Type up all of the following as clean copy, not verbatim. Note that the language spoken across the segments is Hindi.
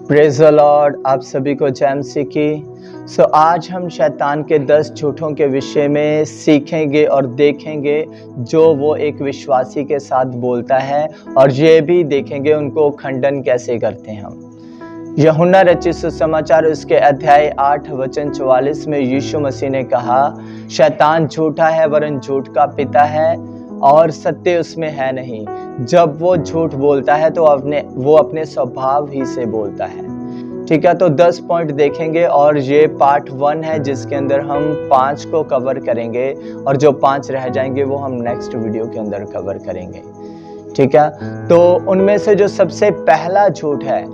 Praise the Lord. आप सभी को जय मसीह की। आज हम शैतान के 10 झूठों के विषय में सीखेंगे और देखेंगे जो वो एक विश्वासी के साथ बोलता है, और ये भी देखेंगे उनको खंडन कैसे करते हैं हम। यूहन्ना रचित सुसमाचार उसके अध्याय 8 वचन 44 में यीशु मसीह ने कहा, शैतान झूठा है वरन झूठ का पिता है और सत्य उसमें है नहीं। जब वो झूठ बोलता है तो वो अपने स्वभाव ही से बोलता है। ठीक है, तो 10 पॉइंट देखेंगे और ये पार्ट 1 है जिसके अंदर हम 5 को कवर करेंगे, और जो 5 रह जाएंगे वो हम नेक्स्ट वीडियो के अंदर कवर करेंगे। ठीक है, तो उनमें से जो सबसे पहला झूठ है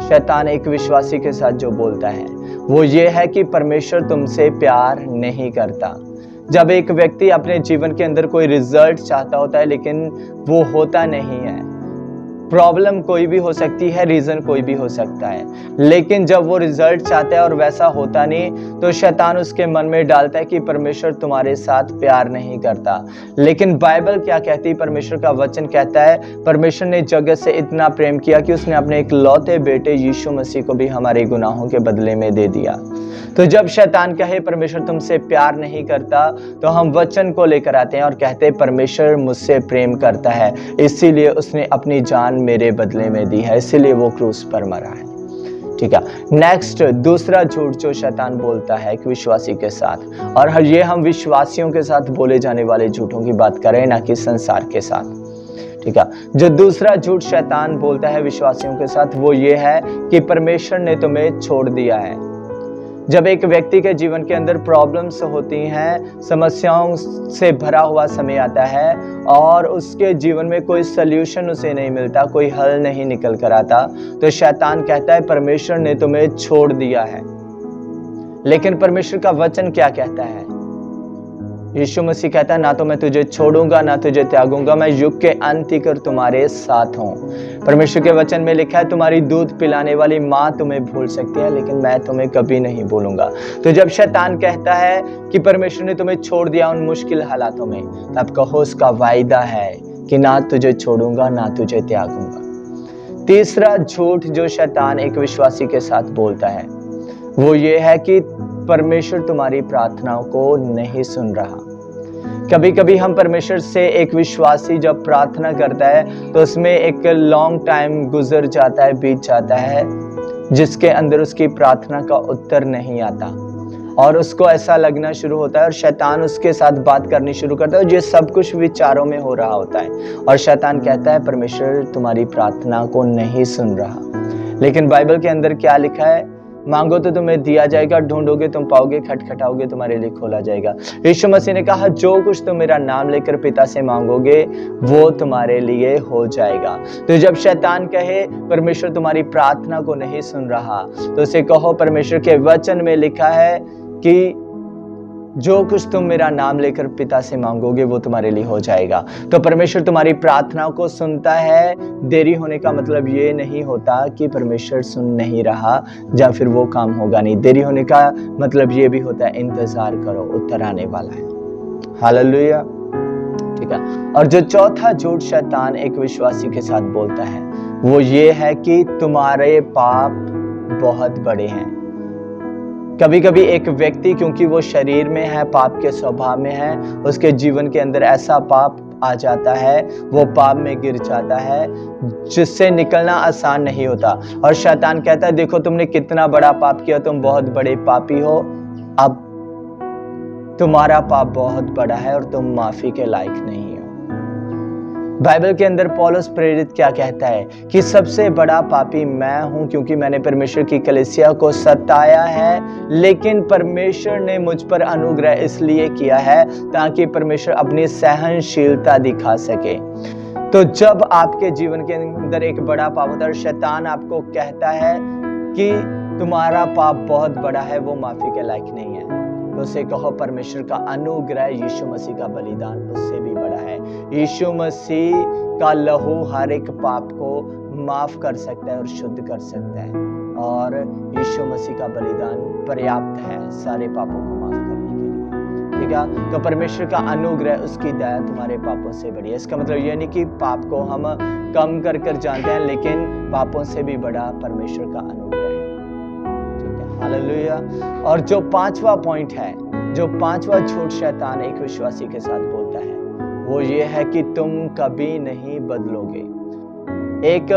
शैतान एक विश्वासी के साथ जो बोलता है वो ये है कि परमेश्वर तुमसे प्यार नहीं करता। जब एक व्यक्ति अपने जीवन के अंदर कोई रिजल्ट चाहता होता है लेकिन वो होता नहीं है, प्रॉब्लम कोई भी हो सकती है, रीजन कोई भी हो सकता है, लेकिन जब वो रिजल्ट चाहता है और वैसा होता नहीं तो शैतान उसके मन में डालता है कि परमेश्वर तुम्हारे साथ प्यार नहीं करता। लेकिन बाइबल क्या कहती है, परमेश्वर का वचन कहता है परमेश्वर ने जगत से इतना प्रेम किया कि उसने अपने इकलौते बेटे यीशु मसीह को भी हमारे गुनाहों के बदले में दे दिया। तो जब शैतान कहे परमेश्वर तुमसे प्यार नहीं करता, तो हम वचन को लेकर आते हैं और कहते हैं परमेश्वर मुझसे प्रेम करता है, इसीलिए उसने अपनी जान मेरे बदले में दी है, इसीलिए वो क्रूस पर मरा है। ठीक है, नेक्स्ट दूसरा झूठ जो शैतान बोलता है एक विश्वासी के साथ, और ये हम विश्वासियों के साथ बोले जाने वाले झूठों की बात करें, ना कि संसार के साथ। ठीक है, जो दूसरा झूठ शैतान बोलता है विश्वासियों के साथ वो ये है कि परमेश्वर ने तुम्हें छोड़ दिया है। जब एक व्यक्ति के जीवन के अंदर प्रॉब्लम्स होती हैं, समस्याओं से भरा हुआ समय आता है और उसके जीवन में कोई सल्यूशन उसे नहीं मिलता, कोई हल नहीं निकल कर आता, तो शैतान कहता है परमेश्वर ने तुम्हें छोड़ दिया है। लेकिन परमेश्वर का वचन क्या कहता है? यीशु मसीह कहता है ना तो मैं तुझे छोड़ूंगा ना तुझे त्यागूंगा, मैं युग के अंत तक तुम्हारे साथ हूं। परमेश्वर के वचन में लिखा है तुम्हारी दूध पिलाने वाली माँ तुम्हें भूल सकती है लेकिन मैं तुम्हें कभी नहीं भूलूंगा। तो जब शैतान कहता है कि परमेश्वर ने तुम्हें छोड़ दिया उन मुश्किल हालातों में, तब कहो उसका वायदा है कि ना तुझे छोड़ूंगा ना तुझे त्यागूंगा। तीसरा झूठ जो शैतान एक विश्वासी के साथ बोलता है वो ये है कि परमेश्वर तुम्हारी प्रार्थनाओं को नहीं सुन रहा। कभी कभी हम परमेश्वर से, एक विश्वासी जब प्रार्थना करता है तो उसमें एक लॉन्ग टाइम गुजर जाता है, बीत जाता है, जिसके अंदर उसकी प्रार्थना का उत्तर नहीं आता, और उसको ऐसा लगना शुरू होता है और शैतान उसके साथ बात करनी शुरू करता है। ये सब कुछ विचारों में हो रहा होता है और शैतान कहता है परमेश्वर तुम्हारी प्रार्थना को नहीं सुन रहा। लेकिन बाइबल के अंदर क्या लिखा है? मांगो तो तुम्हें दिया जाएगा, ढूंढोगे तुम पाओगे, खटखटाओगे तुम्हारे लिए खोला जाएगा। यीशु मसीह ने कहा जो कुछ तुम मेरा नाम लेकर पिता से मांगोगे वो तुम्हारे लिए हो जाएगा। तो जब शैतान कहे परमेश्वर तुम्हारी प्रार्थना को नहीं सुन रहा, तो उसे कहो परमेश्वर के वचन में लिखा है कि जो कुछ तुम मेरा नाम लेकर पिता से मांगोगे वो तुम्हारे लिए हो जाएगा। तो परमेश्वर तुम्हारी प्रार्थनाओं को सुनता है। देरी होने का मतलब ये नहीं होता कि परमेश्वर सुन नहीं रहा या फिर वो काम होगा नहीं। देरी होने का मतलब ये भी होता है इंतजार करो, उत्तर आने वाला है। हालेलुया। ठीक है, और जो चौथा झूठ शैतान एक विश्वासी के साथ बोलता है वो ये है कि तुम्हारे पाप बहुत बड़े हैं। कभी कभी एक व्यक्ति क्योंकि वो शरीर में है, पाप के स्वभाव में है, उसके जीवन के अंदर ऐसा पाप आ जाता है, वो पाप में गिर जाता है जिससे निकलना आसान नहीं होता। और शैतान कहता है देखो तुमने कितना बड़ा पाप किया, तुम बहुत बड़े पापी हो, अब तुम्हारा पाप बहुत बड़ा है और तुम माफी के लायक नहीं हो। बाइबल के अंदर पौलुस प्रेरित क्या कहता है कि सबसे बड़ा पापी मैं हूं क्योंकि मैंने परमेश्वर की कलीसिया को सताया है, लेकिन परमेश्वर ने मुझ पर अनुग्रह इसलिए किया है ताकि परमेश्वर अपनी सहनशीलता दिखा सके। तो जब आपके जीवन के अंदर एक बड़ा पाप होता है, शैतान आपको कहता है कि तुम्हारा पाप बहुत बड़ा है, वो माफी के लायक नहीं है, तो उसे कहो परमेश्वर का अनुग्रह, यीशु मसीह का बलिदान उससे भी बड़ा है। यीशु मसीह का लहू हर एक पाप को माफ कर सकता है और शुद्ध कर सकता है, और यीशु मसीह का बलिदान पर्याप्त है सारे पापों को माफ करने के लिए। ठीक है। तो परमेश्वर का अनुग्रह, उसकी दया तुम्हारे पापों से बड़ी है। इसका मतलब ये नहीं कि पाप को हम कम कर कर जानते हैं, लेकिन पापों से भी बड़ा परमेश्वर का अनुग्रह है, ठीक है। हालेलुया। और जो 5वां पॉइंट है, जो 5वां झूठ शैतान एक विश्वासी के साथ बोलता है, वो ये है कि तुम कभी नहीं बदलोगे। एक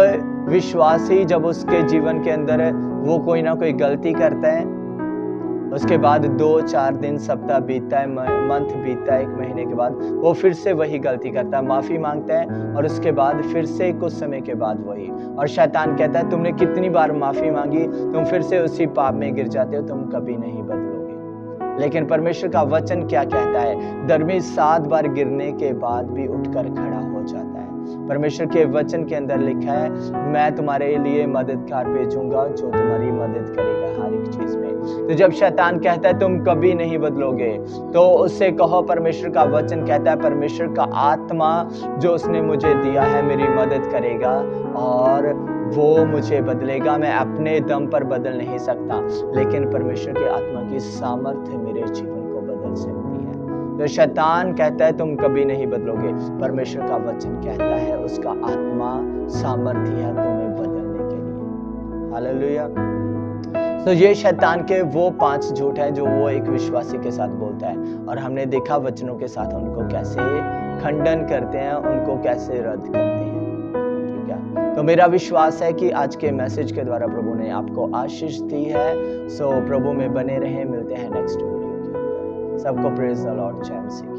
विश्वासी जब उसके जीवन के अंदर वो कोई ना कोई गलती करता है, उसके बाद 2-4 दिन, सप्ताह बीतता है, मंथ बीतता है, 1 महीने के बाद वो फिर से वही गलती करता है, माफी मांगता है और उसके बाद फिर से कुछ समय के बाद वही। और शैतान कहता है तुमने कितनी बार माफी मांगी, तुम फिर से उसी पाप में गिर जाते हो, तुम कभी नहीं बदलोगे। लेकिन परमेश्वर का वचन क्या कहता है? धर्मी 7 बार गिरने के बाद भी उठकर खड़ा हो जाता है। परमेश्वर के वचन के अंदर लिखा है, मैं तुम्हारे लिए मददगार भेजूंगा जो तुम्हारी मदद करेगा हर एक चीज में। तो जब शैतान कहता है तुम कभी नहीं बदलोगे, तो उससे कहो परमेश्वर का वचन कहता है परमेश्वर का आत्मा जो उसने मुझे दिया है मेरी मदद करेगा और वो मुझे बदलेगा। मैं अपने दम पर बदल नहीं सकता, लेकिन परमेश्वर की आत्मा की सामर्थ्य मेरे जीवन को बदल सकती है। तो शैतान कहता है तुम कभी नहीं बदलोगे, परमेश्वर का वचन कहता है उसका आत्मा सामर्थ्य है तुम्हें बदलने के लिए। हालेलुया। तो ये शैतान के वो 5 झूठ हैं जो वो एक विश्वासी के साथ बोलता है, और हमने देखा वचनों के साथ उनको कैसे खंडन करते हैं, उनको कैसे रद्द करते हैं, ठीक है। तो मेरा विश्वास है कि आज के मैसेज के द्वारा प्रभु ने आपको आशीष दी है। सो प्रभु में बने रहें, मिलते हैं नेक्स्ट वीडियो के अंदर। सबको प्रेज द लॉर्ड। जय मसीह।